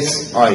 SI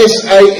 SI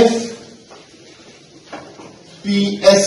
FPS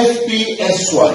FPSY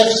FC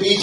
PC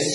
SC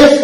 F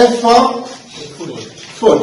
F for foot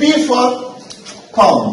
P for pound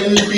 LP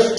FT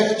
FT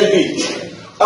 LP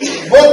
1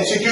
MCQ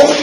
1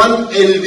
1 LB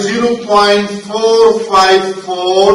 0.454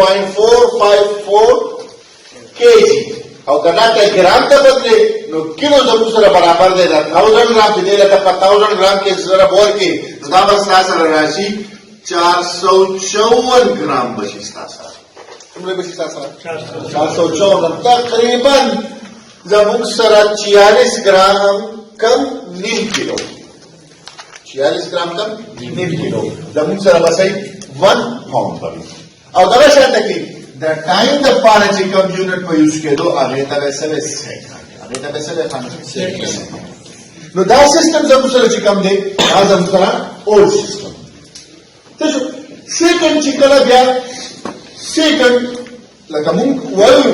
0.454 kg او کنا ته ګرام ته بدلې نو kilo زموږ سره برابر دی دا 1000 ګرام چې دی لکه 1000 ګرام کې سره بور کې دا بس تاسو راشي 454 ګرام بشي تاسو څومره بشي تاسو 454 تقریبا زموږ سره 46 ګرام کم نیم کیلو 46 ګرام کم نیم کیلو زموږ سره بسای 1 پاوند پرې او دا شرط کې د ټایم د پاره چې کوم یونټ په یوز کېدو هغه ته وسله هغه ته وسله نو دا سیستم زموږ سره چې کوم دی هغه زموږ سره اولډ سیستم ته سیکنډ چې کله بیا سیکنډ لکه موږ وایو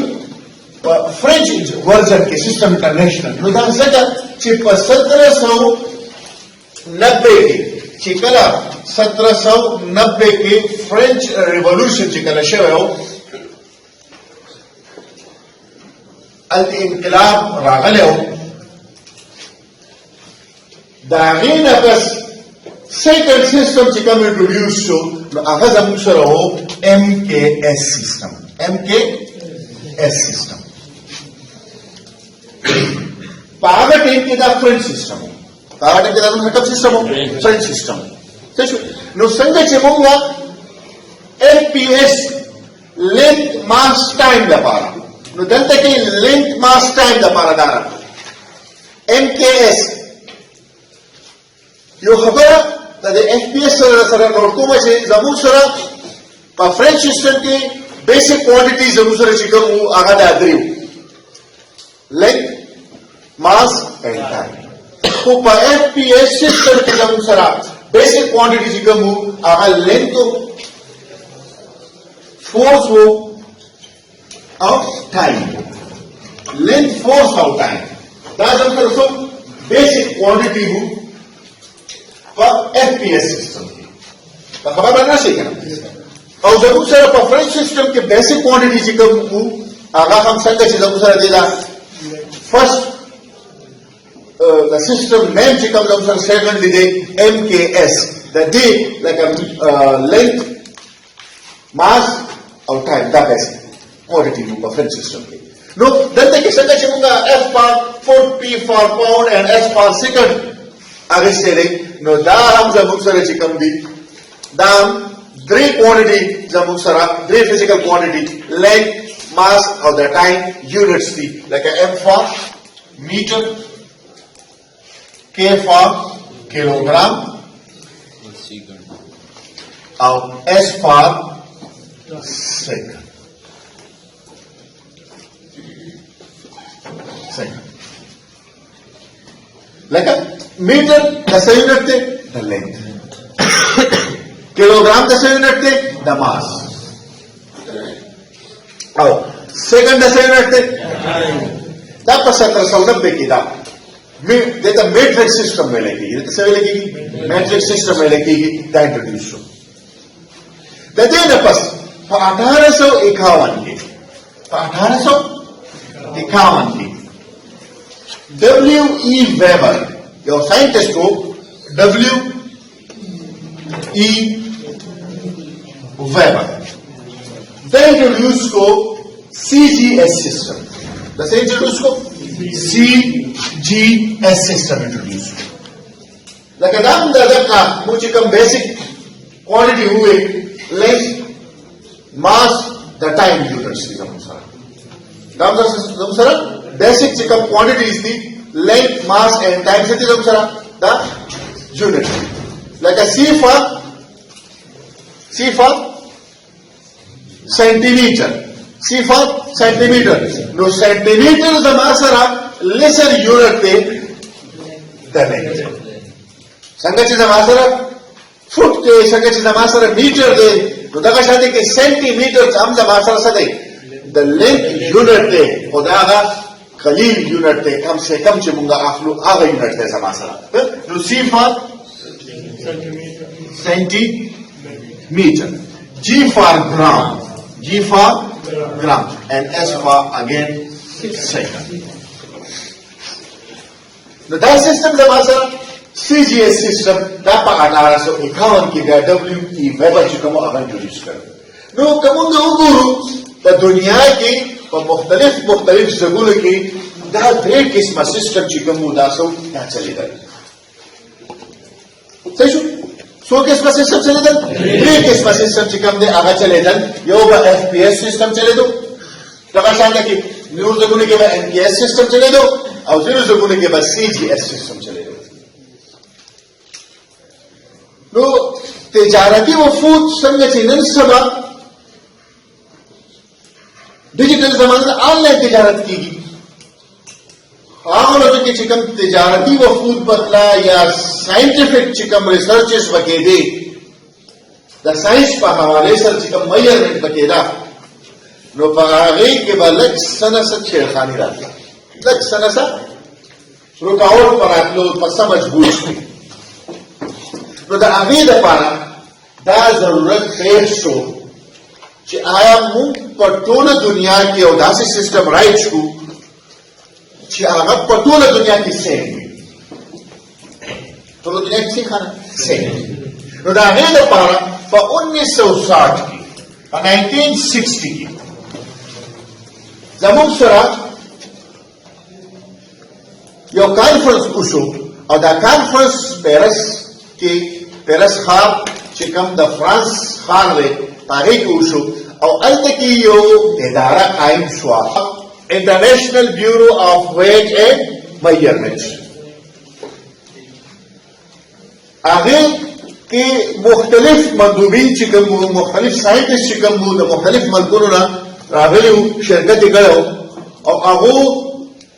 په فرنچ ورژن کې سیستم انټرنیشنل نو دا څنګه چې په 1790 کې چې کله 1790 کې فرنچ ریولوشن چې کله شوی و الانقلاب راغلی و د هغې نه پس سیکنډ سیستم چې کوم انټروډیوس شو نو هغه زموږ سره و MKS سیستم MKS سیستم په هغه ټیم کې دا فرنچ سیستم هغه ټیم کې دا کوم سیستم و فرنچ سیستم نو څنګه چې موږ LPS لینث ماس ټایم لپاره نو دلته کې لینث ماس ټایم لپاره دا MKS یو خبره د FPS سره نوٹ کوم چې زموږ سره په فرنچ سیستم کې بیسیک کوانټیټي زموږ سره چې کوم هغه د ادریو لینث ماس اینڈ ټایم خو په FPS سیستم کې زموږ سره بیسیک کوانټیټي چې کوم هغه لینث فورس وو او ټایم لینث فورس او ټایم دا زموږ سره څو بیسیک کوانټیټي وو په FPS سیستم کې په خبره باندې شي کنه او زموږ سره په فرنچ سیستم کې بیسیک کوانټیټي چې کوم وو هغه هم څنګه چې زموږ سره دی دا فرست the system name چې کوم زموږ سره سیکنډ دی MKS د دې لکه length mass او time دا بیسیک کوانټیټي وو په فرنچ سیستم کې نو دلته کې څنګه چې موږ F for foot P for pound and S for second هغه سره نو دا هم زموږ سره چې کوم دي دا درې کوانټیټي زموږ سره درې فزیکل کوانټیټي length mass او د ټایم یونټس دي لکه M for meter K for kilogram او S for second لکه میټر د څه یونټ دی د لینث کیلوګرام د څه یونټ دی د ماس او سیکنډ د څه یونټ دی دا په 1790 کې دا دته میټریک سیستم ویل کېږي دته څه ویل کېږي میټریک سیستم ویل کېږي دا انټروډیوس شو د دې نه پس په 1851 کې W.E. Weber یو ساينټیسټ وو W.E. Weber دا انټروډیوس کو CGS سیستم دا څه انټروډیوس کو CGS سیستم انټروډیوس لکه دا هم دغه مو چې کوم basic کوانټیټي وې length mass the time units دي زموږ سره دا زموږ سره بیسیک چې کوم کوانټیټیز دي length mass and time څه دي زموږ سره دا یونټ لکه C for centimeter نو سنټیمیټر زموږ سره لیسر یونټ دی د length څنګه چې زموږ سره فوټ دی څنګه چې زموږ سره میټر دی نو دغه شان دي کې سنټیمیټر هم زموږ سره څه دی د length یونټ دی خو دا هغه قلیل یونټ دی کم سے کم چې مونږه اخلو هغه یونټ دی زموږ سره نو C for centimeter G for gram and S for again second نو دا سیستم زموږ سره CGS سیستم دا په 1851 کې دا W.E. Weber چې کوم هغه انټروډیوس کړ نو کومه وګورو په دنیا کې په مختلف ځګونو کې دا درې قسمه سیستم چې کوم دا چلیدل. صحیح شو؟ څو قسمه سیستم چلیدل؟ درې قسمه سیستم چې کوم دی هغه چلیدل. یو به FPS سیستم چلیدو، دغه شانته کې نور ځګونو کې به MKS سیستم چلیدو او ځینو ځګونو کې به CGS سیستم چلیدو. نو تجارتي وفود څنګه چې نن سبا ډیجیټل زمانه آنلاین تجارت کیږي، هغه لږ کې چې کوم تجارتي وفود بدلا یا ساينټیفیک چې کوم ریسرچز وکړي دي د ساينس په حواله سره چې کوم میجرمنټ وکړي دا نو په هغه کې بلک سنسه چیرخانی راځي، لږ سنسه رکاوټ پراتلو په مجبور شي. نو د هغې دپاره دا ضرورت پیښ شو چې آیا موږ په ټوله دنیا کې یو داسې سیستم رایج کړو چې هغه په ټوله دنیا کې سیم وي. ټوله دنیا کې سیم وي. نو د هغې دپاره په 1960 کې په 1960 کې زموږ سره یو کانفرنس وشو او دا کانفرنس پیرس ښار چې کوم د فرانس ښار دی په هغې کې وشو او هلته کې یو اداره قایم شوه، انټرنیشنل بیورو آف ویټ اینډ میجرمنټ. هغې کې مختلف مندوبین چې کوم وو، مختلف ساینټسټ چې کوم وو، د مختلف ملکونو نه راغلي وو، شرکت یې کړی او هغو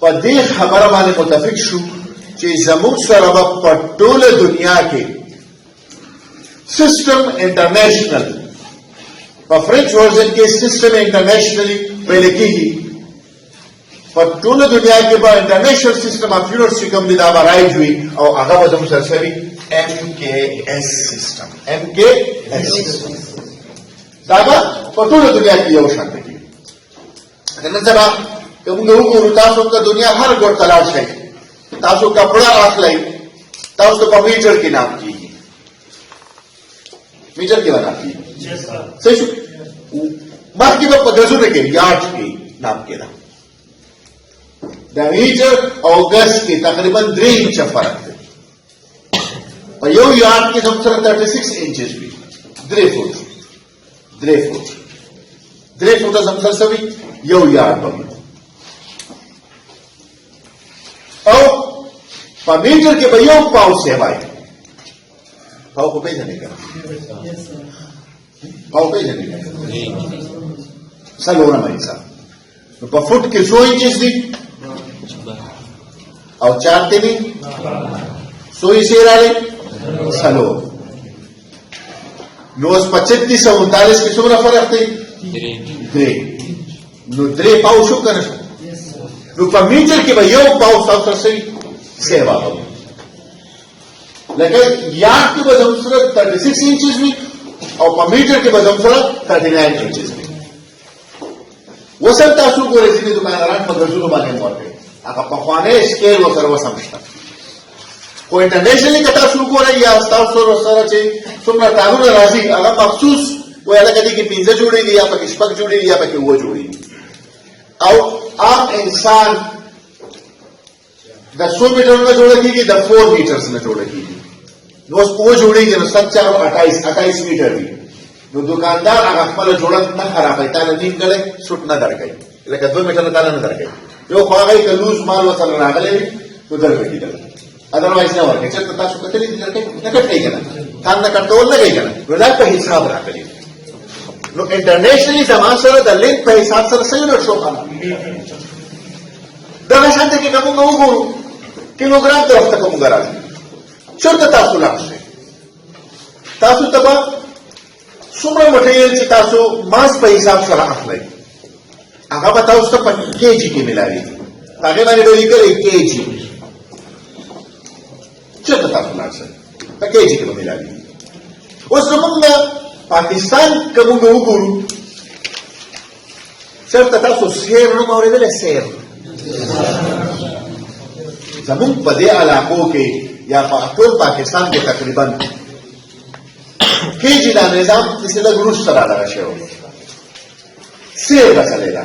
په دې خبره باندې متفق شو چې زموږ سره به په ټوله دنیا کې سیستم انټرنیشنل، په فرنچ ورژن کې سیستم انټرنیشنلی ویل کېږي، په ټوله دنیا کې به انټرنیشنل سیستم اف یونټس چې کوم دی دا به رایج وي او هغه به زموږ سره شوي MKS سیستم. MKS سیستم دا به په ټوله دنیا کې یو شان دی. نن سبا که موږ وګورو تاسو د دنیا هر ګوټ ته لاړ شئ، تاسو کپړه اخلئ، تاسو په میټر کې نام کېږي، میټر کې نام کېږي. صحیح شو؟ مخکې به په ګزونو کې یارډ کې نام کېده. د میټر او ګز کې تقریبا 3 انچه فرق دی. په یو یارډ کې زموږ سره 36 انچز وي، 3 فوټ 3 فوټه زموږ سره څه وي؟ یو یارډ به وي. او په میټر کې به یو پاو سیوای. پاو په پیژنې که پاو پیژنې که څلورم حصه. نو په فوټ کې څو انچز دي او 4 ته دي څو حصې راغلي؟ څلور. نو اوس په 3639 کې څومره فرق دی؟ 3. نو 3 پاو شو که نه شو؟ نو په میټر کې به یو پاو تاسو سره شوي سیوا به لکه یارډ کې به زموږ سره 36 انچز وي او په میټر کې به زموږ سره 39 انچز وي. اوس هم تاسو ګورئ ځینې دوکانداران په ګزونو باندې هم ورکوي، هغه پخوانی سکیل ورسره اوس هم شته. خو انټرنیشنلي که تاسو وګورئ یا ستاسو سره چې څومره تارونه راځي هغه مخصوص وایي لکه دې کې 15 جوړېږي یا پکې 6 جوړېږي یا پکې 9 جوړېږي. او عام انسان د 100 میټر نه جوړه کېږي، د 4 میټرز نه جوړه کېږي. نو اوس 9 جوړېږي نو 7 4 28 میټر وي. نو دوکاندار هغه خپل جوړښت نه خرابوي، تا له نیم ګړی سوټ نه درکوي، لکه 2 میټر نه تاله نه درکوي. یو خو هغه که لوز مال ورسره راغلی وي نو درکه کېدل، ادروایز نه ورکوي. چېرته تاسو کتلي دي درکوي نه کټ کوي که نه، کان نه کټول نه کوي که نه، نو دا په حساب راغلي. نو انټرنیشنلي زما سره د لینک په حساب سره څه یونټ شو کنه. دغه شانته کې که موږ وګورو کیلوګرام طرف ته که موږ راځو، چېرته تاسو لاړ شئ، تاسو ته به څومره مټریل چې تاسو ماس په حساب سره اخلئ هغه به تاسو ته په کېجي کې میلاوېږي، په هغې باندې به لیکلی کېجي. چېرته تاسو لاړ شئ په کېجي کې به میلاوېږي. اوس زموږ نه پاکستان که موږ وګورو چېرته تاسو سیر نوم اورېدلی؟ سیر زموږ په دې علاقو کې یا په ټول پاکستان کې تقریبا کېجي دا نظام داسې لږ وروسته رادغه شوی، سیر به چلېده.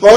for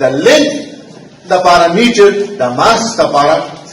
the length the parameter the mass the para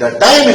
the time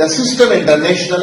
the system international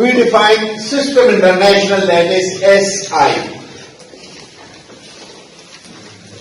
we define system international that is SI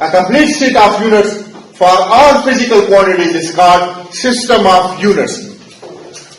a complete set of units for all physical quantities is called system of units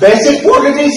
basic quantities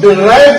derived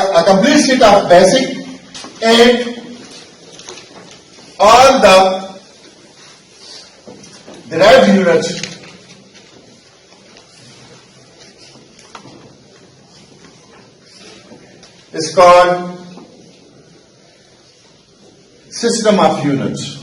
a complete set of basic and all the derived units is called system of units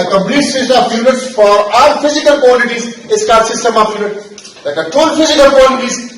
a complete system of units for all physical quantities is called system of units like a total physical quantities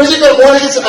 physical quantities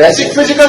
basic physical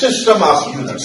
system of units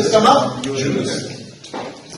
system of units